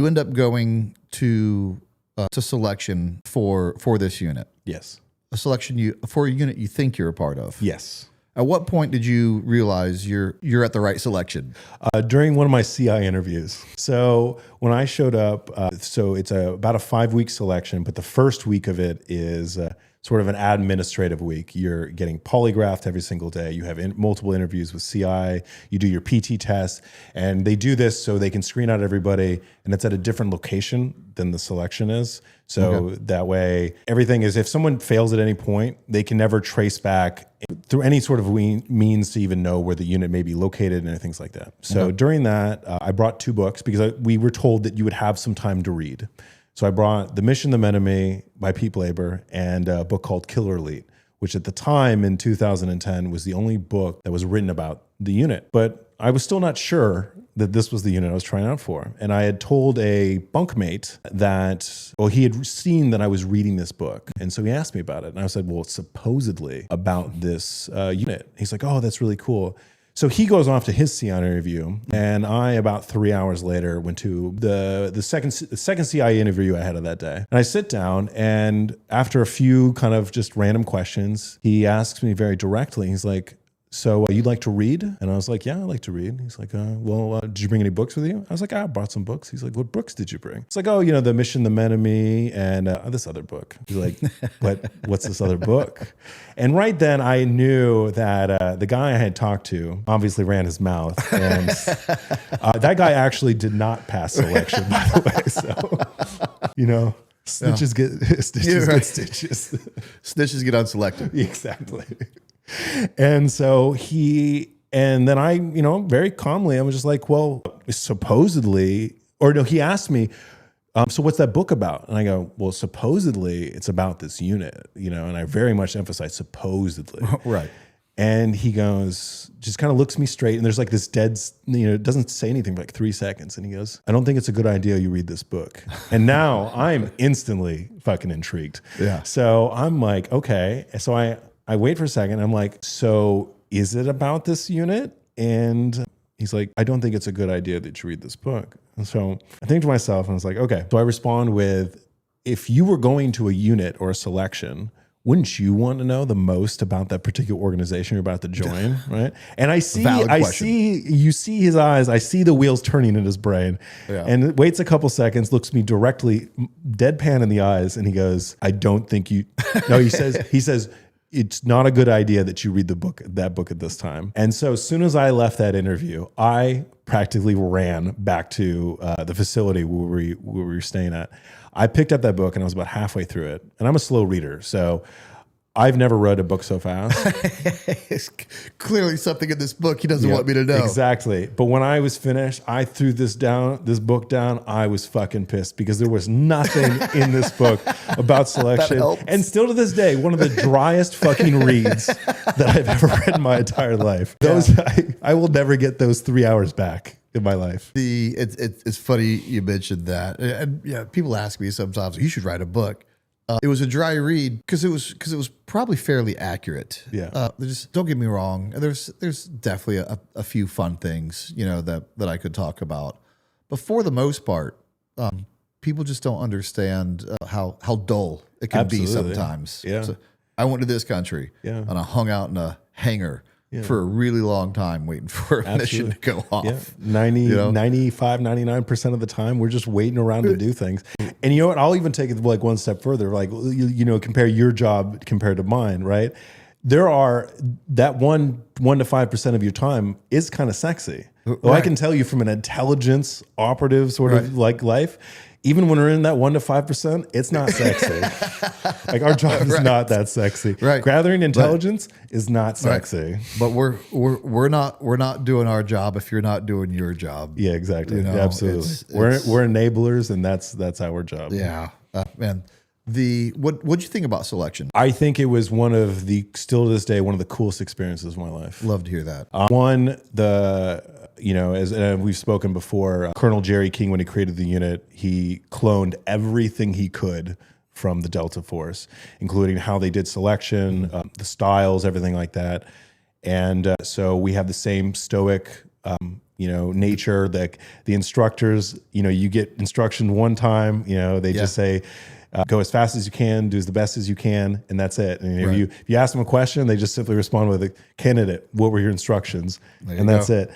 You end up going to selection for this unit. Yes. A selection for a unit you think you're a part of. Yes. At what point did you realize you're at the right selection? During one of my CI interviews. So when I showed up, so it's about a 5-week selection, but the first week of it is sort of an administrative week. You're getting polygraphed every single day. You have multiple interviews with CI. You do your PT test, and they do this so they can screen out everybody, and it's at a different location than the selection is. So that way, everything is, if someone fails at any point, they can never trace back through any sort of means to even know where the unit may be located and things like that. So during that, I brought 2 books because we were told that you would have some time to read. So I brought The Mission, the Men of Me by Pete Blaber and a book called Killer Elite, which at the time in 2010 was the only book that was written about the unit. But I was still not sure that this was the unit I was trying out for. And I had told a bunkmate that, well, he had seen that I was reading this book. And so he asked me about it. And I said, well, it's supposedly about this unit. He's like, oh, that's really cool. So he goes off to his CI interview, and I, about 3 hours later, went to the second CI interview I had of that day. And I sit down, and after a few kind of just random questions, he asks me very directly, he's like, so you'd like to read? And I was like, yeah, I like to read. He's like, did you bring any books with you? I was like, I brought some books. He's like, what books did you bring? It's like, oh, The Mission, the Men of Me, and this other book. He's like, but what's this other book? And right then I knew that the guy I had talked to obviously ran his mouth. And that guy actually did not pass selection, by the way. So, snitches get stitches get stitches. Snitches get unselected. Exactly. And so then I, very calmly, I was just like, well, supposedly, or no, he asked me, so what's that book about? And I go, well, supposedly it's about this unit, and I very much emphasize supposedly. Right. And he goes, just kind of looks me straight, and there's like this dead, doesn't say anything for like 3 seconds. And he goes, I don't think it's a good idea you read this book. And now I'm instantly fucking intrigued. Yeah. So I'm like, okay. So I wait for a second. I'm like, so is it about this unit? And he's like, I don't think it's a good idea that you read this book. And so I think to myself, and I was like, okay. So I respond with, if you were going to a unit or a selection, wouldn't you want to know the most about that particular organization you're about to join, right? And you see his eyes, I see the wheels turning in his brain, and waits a couple seconds, looks me directly deadpan in the eyes, and he goes, I don't think you, no, he says, it's not a good idea that you read that book at this time. And so as soon as I left that interview, I practically ran back to the facility where we were staying at. I picked up that book and I was about halfway through it. And I'm a slow reader, so I've never read a book so fast. It's clearly something in this book he doesn't want me to know. Exactly. But when I was finished, I threw this book down. I was fucking pissed because there was nothing in this book about selection. And still to this day, one of the driest fucking reads that I've ever read in my entire life. I will never get those 3 hours back in my life. It's funny you mentioned that. And people ask me sometimes, you should write a book. It was a dry read because it was probably fairly accurate. Yeah. Just don't get me wrong. There's definitely a few fun things that I could talk about, but for the most part, people just don't understand how dull it can be sometimes. Yeah. So I went to this country and I hung out in a hangar for a really long time waiting for a mission to go off. Yeah. 95, 99% of the time, we're just waiting around to do things. And you know what? I'll even take it like one step further. Like, compare your job compared to mine, right? There are that 1 to 5% of your time is kind of sexy. Well, I can tell you from an intelligence operative sort of like life, even when we're in that 1 to 5%, it's not sexy. Like our job is not that sexy. Right. Gathering intelligence is not sexy. Right. But we're not doing our job if you're not doing your job. Yeah, exactly. Absolutely. We're enablers, and that's our job. Yeah, man. What'd you think about selection? I think it was still to this day, one of the coolest experiences of my life. Love to hear that. As we've spoken before, Colonel Jerry King, when he created the unit, he cloned everything he could from the Delta Force, including how they did selection, the styles, everything like that. And so we have the same Stoic nature. The instructors, you get instruction one time, they just say, go as fast as you can, do as the best as you can, and that's it. And if you ask them a question, they just simply respond with a candidate, what were your instructions? And that's it.